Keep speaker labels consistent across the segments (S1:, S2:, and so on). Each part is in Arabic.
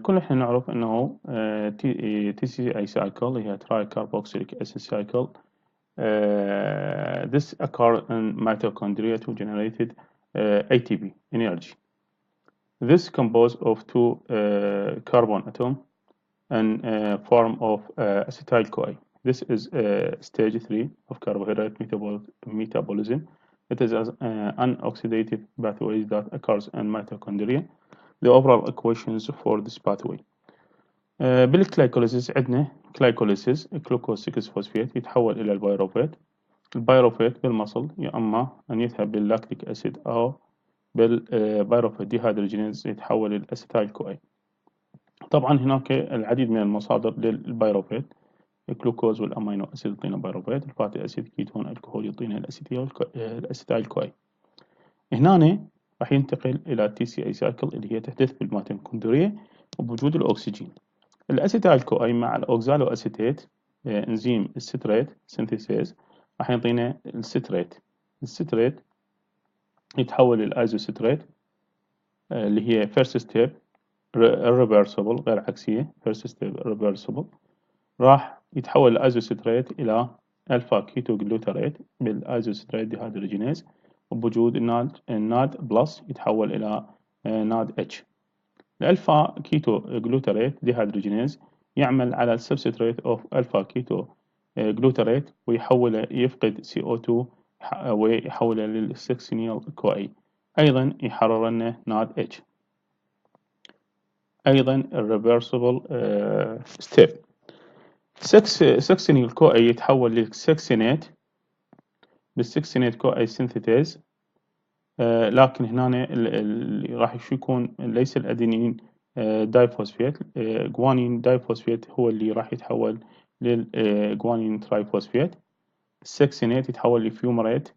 S1: كل احنا نعرف انه TCA cycle هي Tricarboxylic acid cycle. This occurs in mitochondria to generate ATP energy. This is composed of two carbon atoms and form of acetyl-CoA. This is stage 3 of carbohydrate metabolism. It is an oxidative pathway that occurs in mitochondria. The overall equations for this pathway. بالglycolysis عندنا glycolysis glucose 6 فوسفات يتحول إلى البيروفات. البيروفات بالمصل يا أما أن يذهب باللاكتيك أسيد أو بالبيروفات ديهيدروجينيز يتحول الأسيتايل كوي. طبعا هناك العديد من المصادر للبيروفات. الجلوكوز والأمينو أسيد يعطينا بيروفات، الفاتي أسيد كيتون الكحول يعطينا الأسيتايل كوي. هنا راح ينتقل إلى TCA cycle اللي هي تحدث بالميتوكوندريا وبوجود الأكسجين. الأسيتايل كوي مع الأوكزالو أسيتيت إنزيم الستريت سينثيسيز راح يعطينا الستريت. الستريت يتحول للأيزوستريت اللي هي first step irreversible غير عكسية first step irreversible. راح يتحول الأيزوستريت إلى ألفا كيتو جلوتاريت بالأيزوستريت ديهيدروجينيز وبوجود الناد بلس يتحول إلى ناد اتش. الألفا كيتو جلوتاريت ديهيدروجينيز يعمل على السبستريت اوف ألفا كيتو جلوتاريت يفقد CO2 ويحوله للسكسينيل كوي. أيضا يحرر لنا ناد اتش. أيضا الريفرسبل ستيب. سكسينيل كوي يتحول للسكسينات بالسكسينات كوي سينثيتيز. لكن هنا اللي راح يكون ليس الأدينين دايفوسفيت. جوانين دايفوسفيت هو اللي راح يتحول للجوانين ترايفوسفيت. السكسينات يتحول لفيومريت.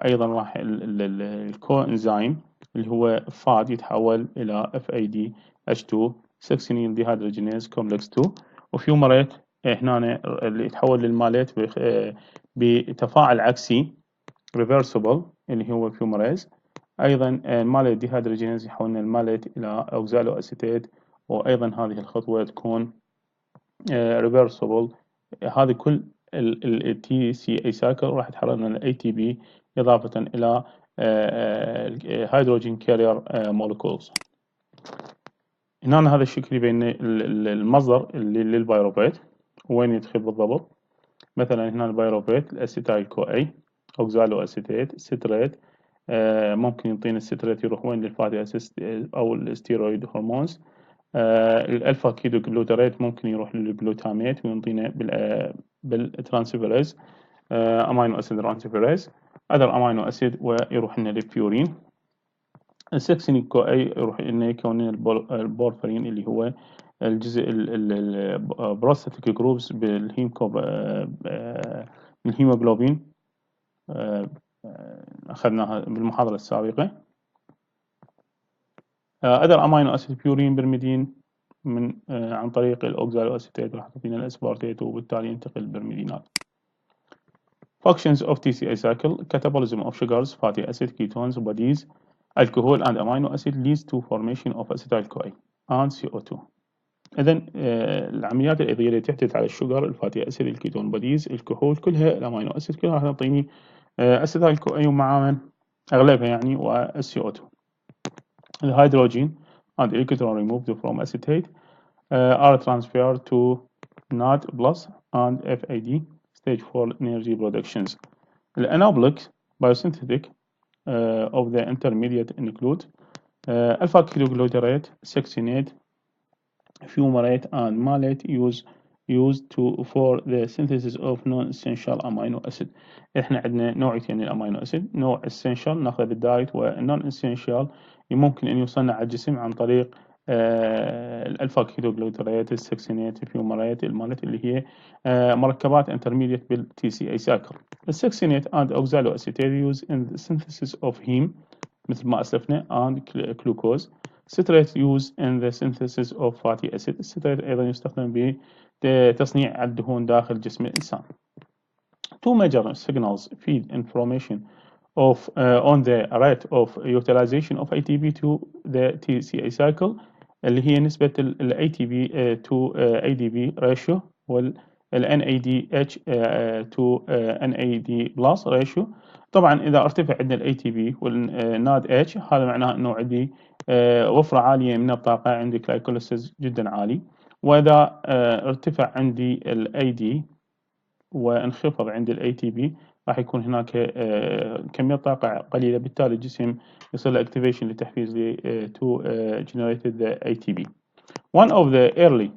S1: أيضا راح الكو انزيم اللي هو فاد يتحول إلى FADH2 سكسينيل ديهيدروجينيز كومبلكس 2. وفيومريت هنا اللي يتحول للمالات بتفاعل عكسي reversible اللي هو فيومريز. أيضا المالات ديهيدروجينيز يحولنا المالات إلى أوكزالو أسيتيت، وأيضا هذه الخطوة تكون reversible. هذه كل ال TCA cycle راح تحرر لنا ال ATP إضافة إلى هيدروجين كارير molecules. هنا هذا الشكل يبين المصدر للبيروفيت وين يدخل بالضبط. مثلا هنا البيروفيت الأسيتايل كوي أوكزالو أسيتيت ستريت. ممكن يعطينا الستريت يروح وين للفاتي أسيد أو الستيرويد هرمونز. الألفا كيتو جلوتاريت ممكن يروح للجلوتاميت ويعطينا بالترانسفيريز أمينو أسيد ترانسفيريز أذر أمينو أسيد ويروح لنا للبيورين. السكسينيل كوي يروح لنا يكون البورفرين اللي هو الجزء البروستاتيك جروبس بالهيموغلوبين. أخذناها بالمحاضرة السابقة. أذر أمينو أسيد بيورين برميدين من عن طريق الأوكزالو أسيتيت راح تعطينا الأسبارتيت وبالتالي ينتقل البرميدينات. Functions of TCA cycle: catabolism of sugars, fatty acid, ketones, bodies, alcohol and amino acid leads to formation of acetyl-CoA and CO2. إذن العمليات الإضافية اللي تحدث على الشجر، الفاتي أسيد، الكيتون بوديز، الكحول، كلها الأمينو أسيد كلها راح تعطيني أسيتايل-CoA ومعاها أغلبها يعني والCO2. The hydrogen and electron removed from acetate are transferred to NAD plus and FAD stage for energy productions. The anabolic biosynthetic of the intermediate include alpha ketoglutarate, succinate, fumarate, and malate used for the synthesis of non-essential amino acid. احنا عندنا نوعيتين من الامينو اسيد، نوع essential ناخذه بالدايت، والنون essential ممكن ان يوصلنا على الجسم عن طريق الالفا كيتوجلوتريات، السكسينات، الفيومرات، المالت اللي هي مركبات intermediate بال TCA cycle. السكسينات and oxaloacetate used in the synthesis of heme مثل ما أسلفنا and glucose. citrate used in the synthesis of fatty acid. الستريت أيضا يستخدم بتصنيع الدهون داخل جسم الإنسان. Two major signals feed information of on the rate of utilization of ATP to the TCA cycle اللي هي نسبة ال ATP to ADP ratio وال NADH to NAD plus ratio. طبعا إذا ارتفع عندنا ال ATP وال NADH هذا معناه إنه عندي وفرة عالية من الطاقة، عندي glycolysis جدا عالي. وإذا ارتفع عندي ال AD وانخفض عند ال ATP راح يكون هناك كمية طاقة قليلة، بالتالي الجسم يصير له activation لتحفيز to generate the ATP. One of the early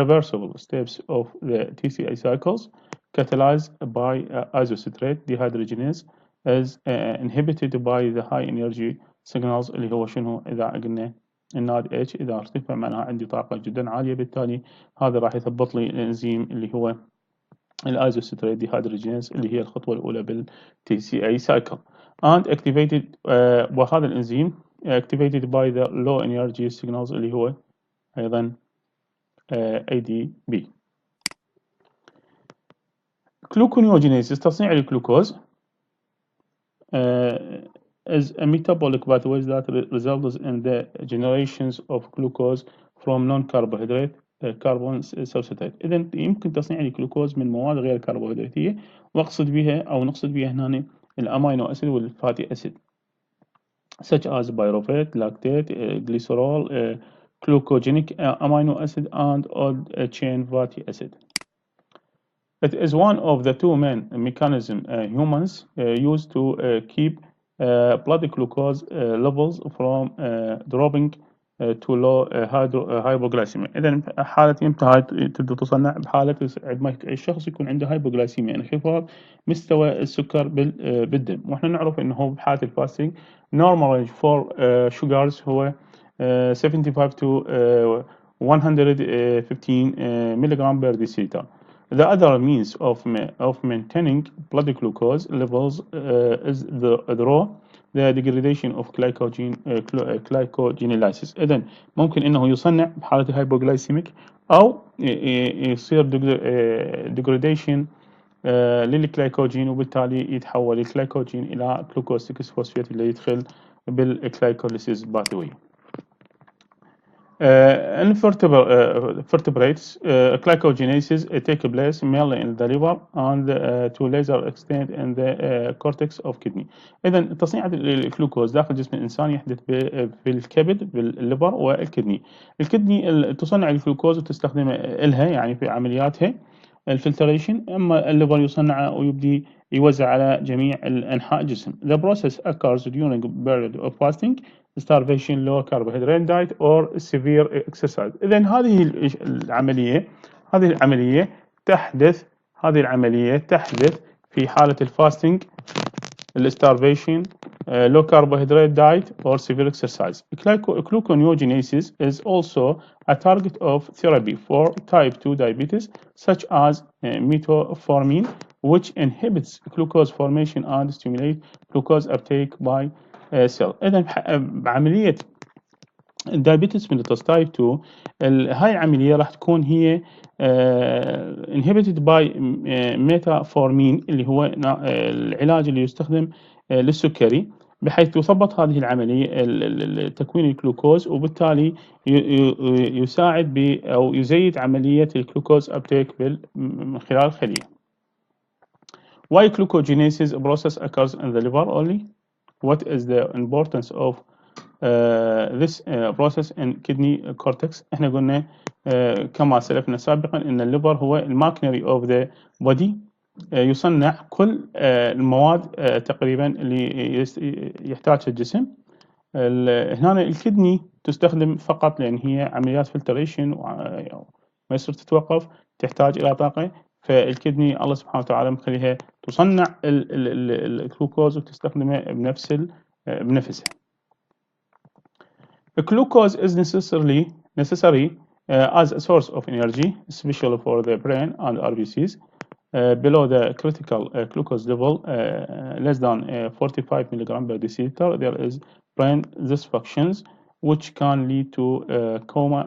S1: reversible steps of the TCA cycles catalyzed by isocitrate dehydrogenase is inhibited by the high energy signals اللي هو شنو؟ إذا قلنا الناد H إذا ارتفع معناها عندي طاقة جدا عالية، بالتالي هذا راح يثبط لي الانزيم اللي هو الايزوستريت ديهيدروجينيز اللي هي الخطوة الأولى بال TCA cycle and activated وهذا الانزيم activated by the low energy signals اللي هو أيضا ADP. Gluconeogenesis تصنيع الجلوكوز is a metabolic pathway that results in the generations of glucose from non-carbohydrate carbon substrate. إذا يمكن تصنيع الجلوكوز من مواد غير كربوهيدراتية، وأقصد بها أو نقصد بها هنا الأمينو أسيد والفاتي أسيد such as pyruvate, lactate, glycerol, glucogenic amino acid and old chain fatty acid. It is one of the two main mechanisms humans use to keep blood glucose levels from dropping to low hypoglycemia. إذا حالة إمتى هاي تبدأ تصنع؟ بحالة عندما الشخص يكون عنده hypoglycemia، انخفاض مستوى السكر بالدم. وإحنا نعرف إنه بحالة الفاستنج normal range for sugars هو 75 to 115 milligram per deciliter. The other means of maintaining blood glucose levels is the degradation of glycogenolysis. إذن ممكن إنه يصنع بحالة hypoglycemic أو يصير degradation للجلايكوجين، وبالتالي يتحول الجلايكوجين إلى glucose 6 phosphate اللي يدخل بالglycolysis pathway. In vertebrates, glycogenesis take place mainly in the liver and to a lesser extent in the cortex of kidney. إذا تصنيع الجلوكوز داخل جسم الإنسان يحدث بالكبد، بالليفر والكدني. الكدني تصنع الجلوكوز وتستخدم إلها يعني في عملياتها الفلتريشن، أما الليفر يصنعه ويبدي يوزع على جميع أنحاء الجسم. The process occurs during a period of fasting, starvation, low carbohydrate diet or severe exercise. إذن هذه العملية تحدث في حالة الفاستنج، السtarvation, low carbohydrate diet or severe exercise. Gluconeogenesis is also a target of therapy for type 2 diabetes, such as metformin, which inhibits glucose formation and stimulates glucose uptake by cell. إذا بعملية الدايابيتس mellitus type 2 هاي العملية راح تكون هي inhibited by metformin اللي هو العلاج اللي يستخدم للسكري، بحيث تثبط هذه العملية تكوين الجلوكوز، وبالتالي يساعد أو يزيد عملية الجلوكوز uptake من خلال الخلية. Why glucogenesis process occurs in the liver only? What is the importance of this process in kidney cortex؟ احنا قلنا كما سلفنا سابقا ان الليفر هو الماكنري اوف ذا بودي، يصنع كل المواد تقريبا اللي يحتاجها الجسم. هنا الكدني تستخدم فقط لان هي عمليات فلتريشن ما يصير تتوقف، تحتاج الى طاقه، فالكدني الله سبحانه وتعالى مخليها تصنع الجلوكوز وتستخدمه بنفسها. Glucose is necessary as a source of energy, especially for the brain and RBCs. Below the critical glucose level, less than 45 milligram per deciliter, there is brain dysfunctions, which can lead to coma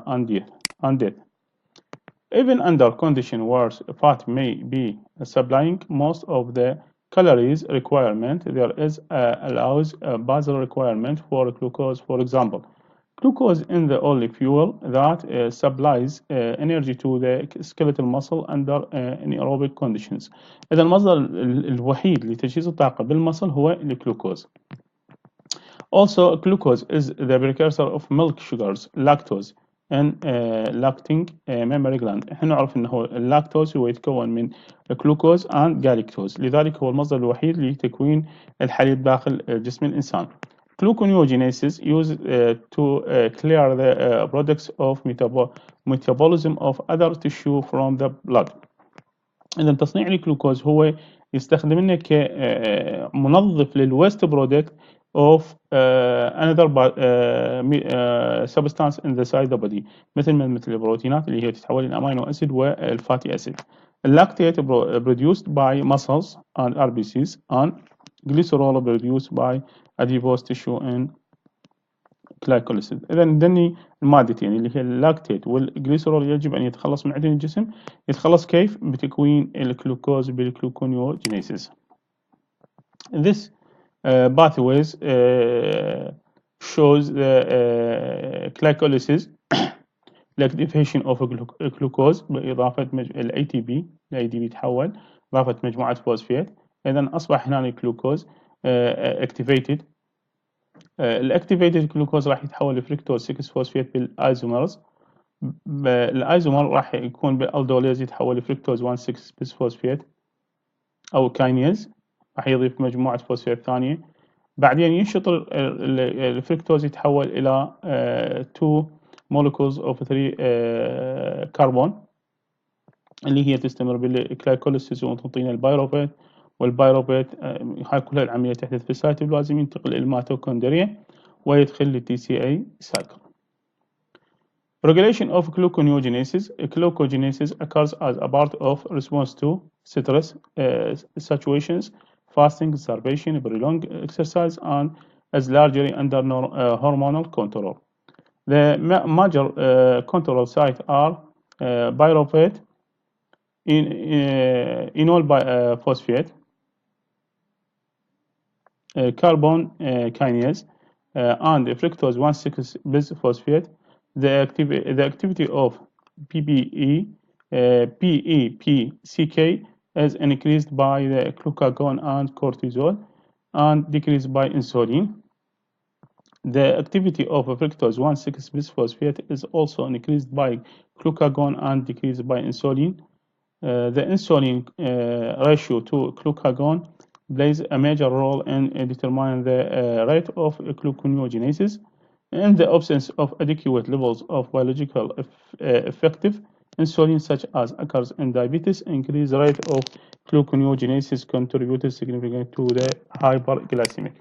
S1: and death. Even under conditions where fat may be supplying most of the calories requirement, there is allows a basal requirement for glucose. For example, glucose in the only fuel that supplies energy to the skeletal muscle under anaerobic conditions. إذا المصدر الوحيد لتجهيز الطاقة بالمصل هو الجلوكوز. Also, glucose is the precursor of milk sugars, lactose, and lacting mammary gland. احنا نعرف انه اللاكتوز هو يتكون من جلوكوز and galactose، لذلك هو المصدر الوحيد لتكوين الحليب داخل جسم الإنسان. Gluconeogenesis used to clear the products of metabolism of other tissue from the blood. إذا تصنيع الجلوكوز هو يستخدم لنا كمنظف للويست برودكت of another substance in the side of the body، مثل البروتينات اللي هي تتحول إلى أمينو أسيد والفاتي أسيد. اللاكتيت produced by muscles and RBCs and glycerol produced by adipose tissue and glycolysis. إذا ذني المادتين اللي هي اللاكتيت والجليسرول يجب أن يتخلص من عندنا الجسم. يتخلص كيف؟ بتكوين الجلوكوز بالجلوكونيوجينيسيس. This pathways shows the glycolysis l'activation of glucose بإضافة ال ATP ل ADP يتحول إضافة مجموعة فوسفات. إذا أصبح هنا الجلوكوز activated. الاكتيفيتد جلوكوز راح يتحول لفركتوز 6 فوسفات بالايزومرز. الايزومر راح يكون بالالدوليز يتحول لفركتوز 1 6 بس فوسفات او كاينيز، راح يضيف مجموعه فوسفات ثانيه. بعدين ينشط الفركتوز يتحول الى 2 molecules of 3 كربون اللي هي تستمر بالجلايكوليسيس وتعطينا البيروفيت. والبيروفيت هاي كلها العملية تحدث في السيتوبلازم، ينتقل إلى الميتوكوندريا ويدخل لل TCA cycle. Regulation of gluconeogenesis. Gluconeogenesis occurs as a part of response to stress situations, fasting, starvation, prolonged exercise, and is largely under hormonal control. The major control sites are pyruvate, enol phosphate, carbon kinase, and fructose 1,6 bisphosphate. The activity of PEPCK is increased by the glucagon and cortisol and decreased by insulin. The activity of fructose 1,6 bisphosphate is also increased by glucagon and decreased by insulin. The insulin ratio to glucagon plays a major role in determining the rate of gluconeogenesis. In the absence of adequate levels of biological effective insulin, such as occurs in diabetes, increased rate of gluconeogenesis contributes significantly to the hyperglycemic.